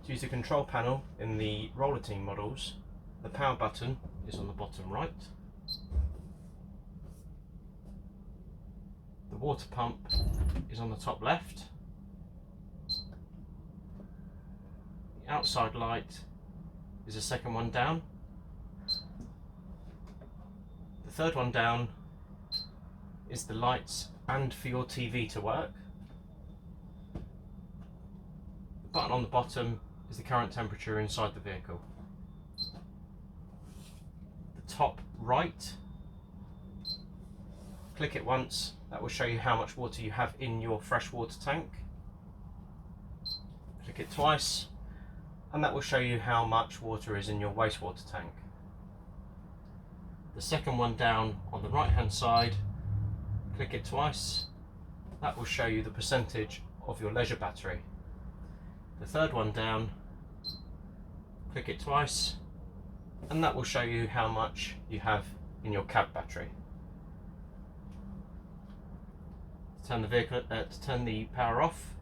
To use the control panel in the Rollerteam models, the power button is on the bottom right. The water pump is on the top left. The outside light is the second one down. The third one down is the lights and for your TV to work. The button on the bottom is the current temperature inside the vehicle. The top right, click it once, that will show you how much water you have in your freshwater tank. Click it twice, and that will show you how much water is in your wastewater tank. The second one down on the right hand side, click it twice, that will show you the percentage of your leisure battery. The third one down, click it twice, and that will show you how much you have in your cab battery. To turn the power off,